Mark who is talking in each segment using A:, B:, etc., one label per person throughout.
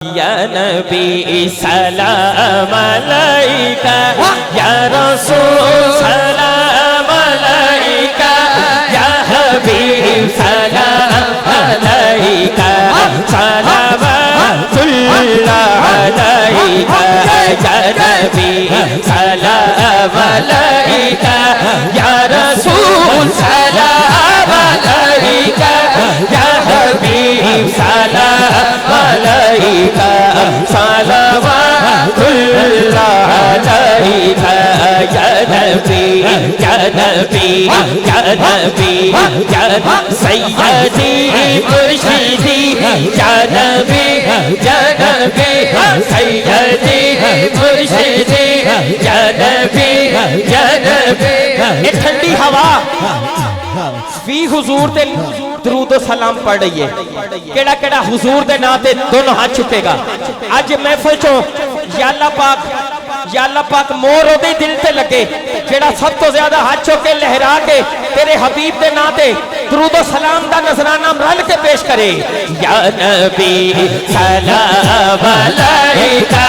A: یا نبی سلام علیکہ یا رسول سلام علیکہ یا حبیب سلام علیکہ صلوات اللہ علیکہ یا نبی سلام علیکہ یا رسول سلام علیکہ یا حبیب سلام علیکہ صلوات اللہ علیکہ یا نبی یا نبی یا نبی یا سیدی مرشدی یا نبی یا نبی سیدی مرشدی یا نبی یا نبی یہ ٹھنڈی ہوا فی حضور دے درود و سلام پڑھ رہی ہے کیڑا کیڑا حضور دے ناتے دونوں ہاتھ چھپے گا آج محفل چو یا اللہ پاک مور ہو دے دل تے لگے جیڑا سب تو زیادہ ہاتھ چھوکے لہرا کے تیرے حبیب دے ناتے درود و سلام دا نظرانہ رل کے پیش کرے یا نبی سلام علیکہ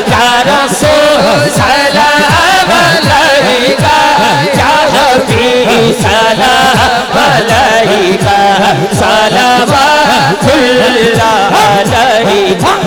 A: یا رسول سلام علیکہ یا حبیب سلام علیکہ صلوات اللہ علیکہ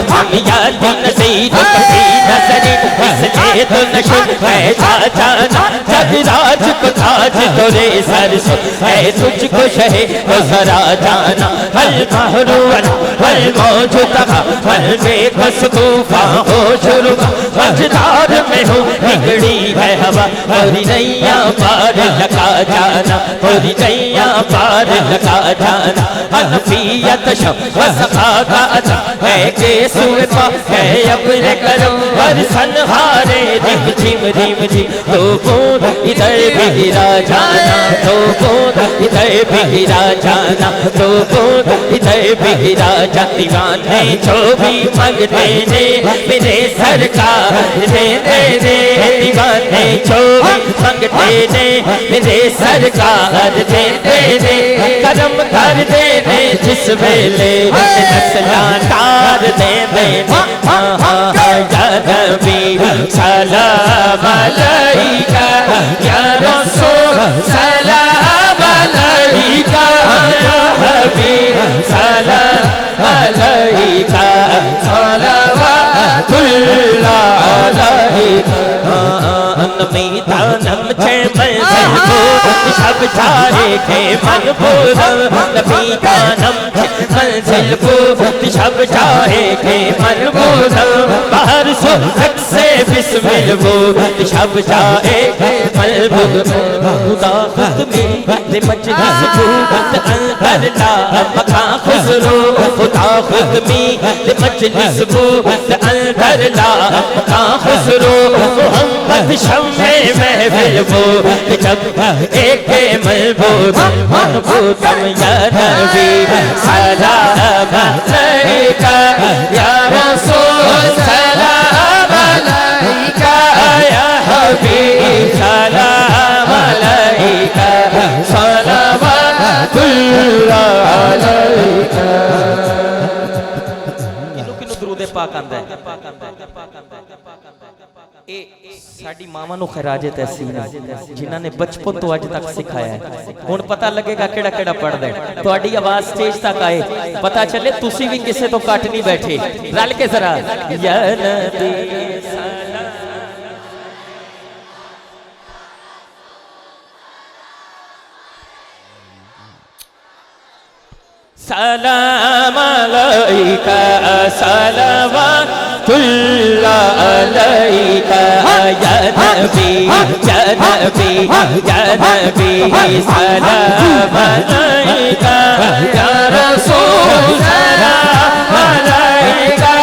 A: یا دن سید کسی نظری اس لئے نشد ہے جانا جب راج کو تاج تورے سر سو ہے تجھ کو شہ و ذرا جانا المحروان والموجودہ والبے کسکوفہ ہو شروع مجدار میں ہو نگڑی ہے ہوا پوری نیا پار لگا جانا پوری نیا پار لگا جانا حنفیت شب و سخاقات ہے کہ سوئے پا ہے اپنے کرم ورسن ہارے دم جھم دم جھم تو بود ادھر بہرا جانا تو بود ادھر بہرا جانا تو بود ادھر بہرا جانا دیوانے جو بھی مانگتے نے میرے سرکار دے دے دے دیوانے جو بھی مانگتے نے میرے سرکار دے دے دے کرم کر دے دے جس ویلے نسلان تار دے دے یا نبی سلام علیکہ یا رسول سلام علیکہ یا حبیب سلام علیکہ صلوات اللہ علیکہ میدانم چھے منزل بود شب چاہے کے من بودم میدانم چھے منزل بود شب چاہے کے من بودم باہر سلطک سے بسمل بود شب چاہے کے من بودم خدا ختمی دے مجلس بود اندر لا مکان خسرو خدا ختمی دے مجلس بود اندر لا مکان خسرو محمد شمع محفل بود جب ایک ملبود محبوبم یا نبی سلام علیکہ یا رسول سلام علیکہ یا حبیب سلام علیکہ صلوات اللہ علیکہ کنو درود پاک آندہ ہے ساڑی ماما نو خراج تحسین جنہاں نے بچپن تو آج تک سکھایا ہے ہون پتہ لگے گا کیڑا کیڑا پڑھ دے تو آڈی آواز سٹیج تک آئے پتہ چلے تُسی بھی کسے تو کاٹ نہیں بیٹھے رل کے ذرا یا نبی سلام علیکہ صلوات اللہ علیکہ یا نبی یا نبی یا نبی سلام علیکہ یا رسول سلام علیکہ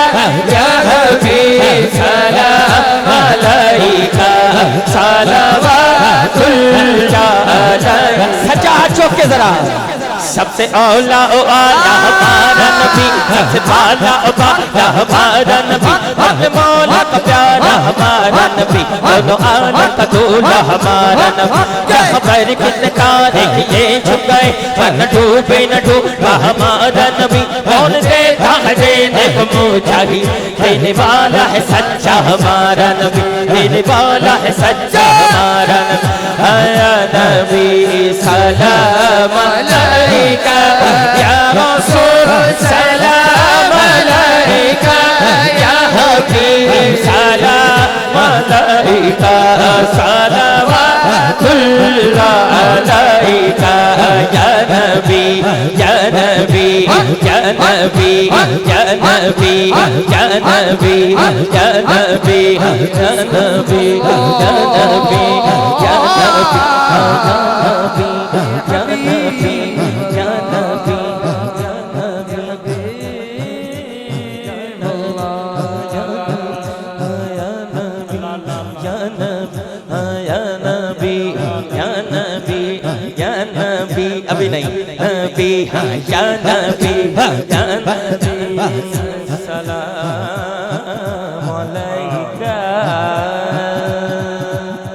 A: یا حبیب سلام علیکہ صلوات اللہ علیکہ سجا چوک کے ذرا سب سے اولا او آلہ ہمارا نبی سب سے بالا او بالا ہمارا نبی ہم مولا کا پیارا ہمارا نبی دونوں آلہ کا دولا ہمارا نبی جہاں پر کن کارے کیے چھپ گئے پر نہ ڈوبے نہ ڈوبا ہمارا نبی کون دے دھاڑے دینے کو منہ چاہیے دینے والا ہے سچا ہمارا نبی دینے والا ہے سچا ہمارا نبی یا نبی سلام علیکہ یا رسول سلام علیکہ یا حبیب سلام علیکہ صلوات اللہ علیکہ یا نبی یا نبی یا نبی یا نبی یا نبی یا نبی یا نبی یا نبی یا ابھی نہیں نبی یا نبی یا نبی سلام